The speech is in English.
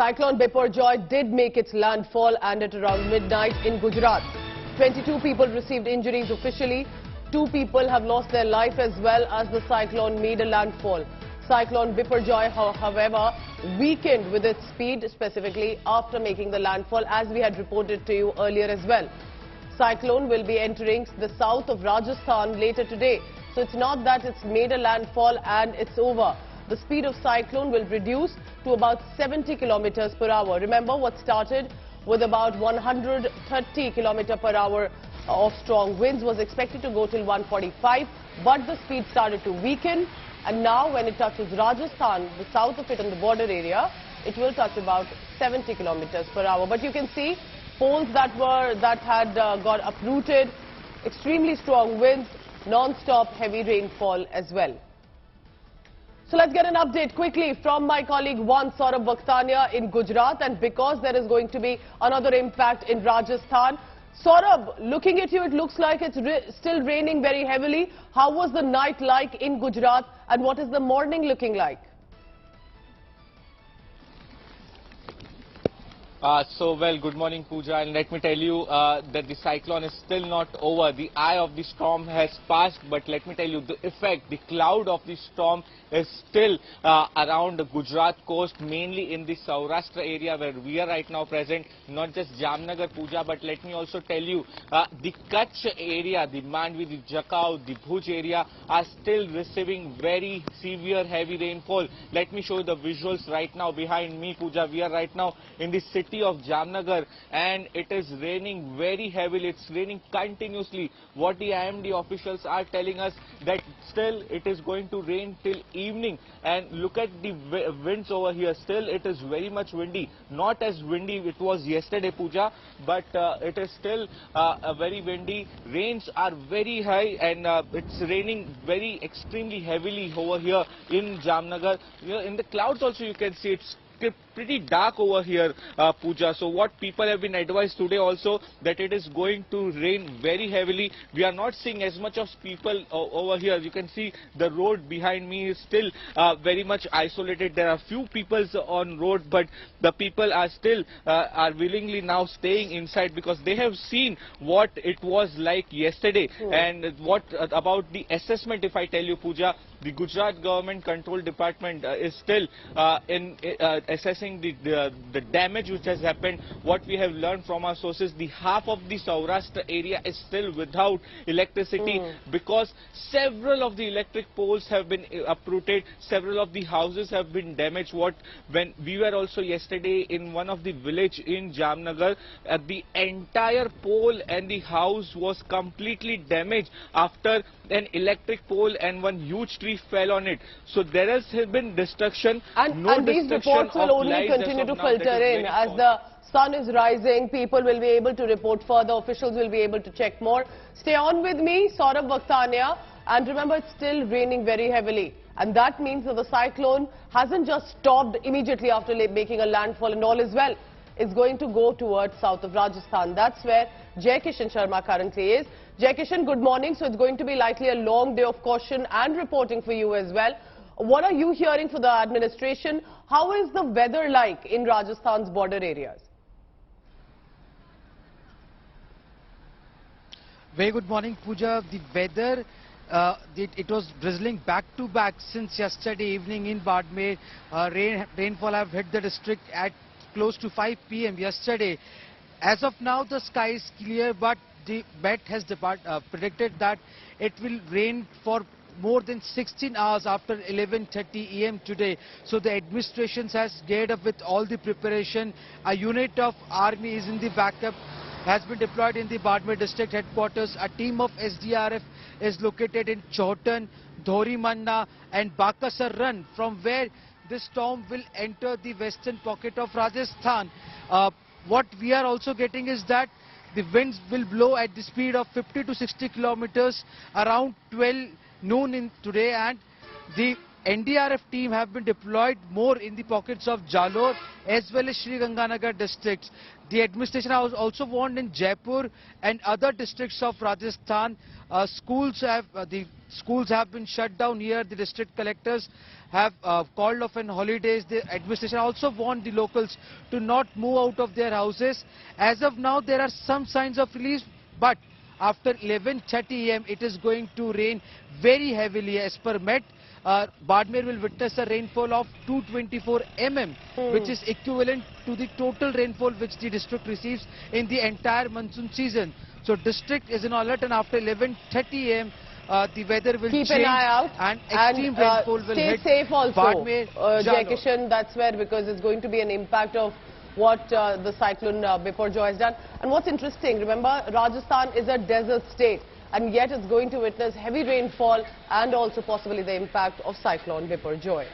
Cyclone Biparjoy did make its landfall and at around midnight in Gujarat. 22 people received injuries officially. 2 people have lost their life as well as the cyclone made a landfall. Cyclone Biparjoy, however, weakened with its speed, specifically after making the landfall, as we had reported to you earlier as well. Cyclone will be entering the south of Rajasthan later today. So it's not that it's made a landfall and it's over. The speed of cyclone will reduce to about 70 kilometers per hour. Remember, what started with about 130 kilometers per hour of strong winds was expected to go till 145, but the speed started to weaken, and now when it touches Rajasthan, the south of it on the border area, it will touch about 70 kilometers per hour. But you can see poles that had got uprooted, extremely strong winds, non-stop heavy rainfall as well. So let's get an update quickly from my colleague Saurabh Vakhtania in Gujarat, and because there is going to be another impact in Rajasthan. Saurabh, looking at you, it looks like it's still raining very heavily. How was the night like in Gujarat, and what is the morning looking like? Well, good morning, Pooja, and let me tell you that the cyclone is still not over. The eye of the storm has passed, but let me tell you, the effect, the cloud of the storm is still around the Gujarat coast, mainly in the Saurashtra area where we are right now present, not just Jamnagar, Pooja, but let me also tell you, the Kutch area, the Mandvi, the Jakhau, the Bhuj area are still receiving very severe heavy rainfall. Let me show you the visuals right now behind me, Pooja. We are right now in the city of Jamnagar, and it is raining very heavily. It's raining continuously. What the IMD officials are telling us, that still it is going to rain till evening. And look at the winds over here. Still it is very much windy. Not as windy it was yesterday, Pooja, but it is still very windy. Rains are very high, and it's raining very extremely heavily over here in Jamnagar. In the clouds also you can see it's pretty dark over here, Pooja. So what people have been advised today also, that it is going to rain very heavily. We are not seeing as much of people over here. You can see the road behind me is still very much isolated. There are few people on road, but the people are still are willingly now staying inside, because they have seen what it was like yesterday. And what about the assessment, if I tell you, Pooja, the Gujarat Government Control Department is still assessing the damage which has happened. What we have learned from our sources, the half of the Saurashtra area is still without electricity, because several of the electric poles have been uprooted, several of the houses have been damaged. When we were also yesterday in one of the village in Jamnagar, the entire pole and the house was completely damaged after an electric pole and one huge tree fell on it. So there has been destruction. And these reports will only continue to filter in as the sun is rising. People will be able to report further. Officials will be able to check more. Stay on with me, Saurabh Vakhtania. And remember, it's still raining very heavily. And that means that the cyclone hasn't just stopped immediately after making a landfall and all is well. It's going to go towards south of Rajasthan. That's where Jaikishan Sharma currently is. Jaikishan, good morning. So it's going to be likely a long day of caution and reporting for you as well. What are you hearing for the administration? How is the weather like in Rajasthan's border areas? Very good morning, Pooja. The weather, it was drizzling back to back since yesterday evening in Badmer. Rainfall have hit the district at close to 5 p.m. yesterday. As of now, the sky is clear, but the Met has predicted that it will rain for more than 16 hours after 11:30 a.m. today. So the administration has geared up with all the preparation. A unit of army is in the backup, has been deployed in the Badmer district headquarters. A team of SDRF is located in Chautan, Dhorimanna and Bakasar Run, from where this storm will enter the western pocket of Rajasthan. What we are also getting is that the winds will blow at the speed of 50 to 60 kilometers around 12 noon in today, and the NDRF team have been deployed more in the pockets of Jalore as well as Sri Ganganagar districts. The administration has also warned in Jaipur and other districts of Rajasthan. Schools have been shut down here. The district collectors have called off on holidays. The administration also warned the locals to not move out of their houses. As of now, there are some signs of relief, but after 11:30 am, it is going to rain very heavily. As per Met, Badmer will witness a rainfall of 224 mm, which is equivalent to the total rainfall which the district receives in the entire monsoon season. So district is in alert, and after 11:30 am, the weather will Keep change an eye out and extreme rainfall will stay hit safe also, Badmer, Jai Jalore. Kishan, that's where, because it's going to be an impact of what the cyclone Biparjoy has done. And what's interesting, remember, Rajasthan is a desert state, and yet it's going to witness heavy rainfall and also possibly the impact of cyclone Biparjoy.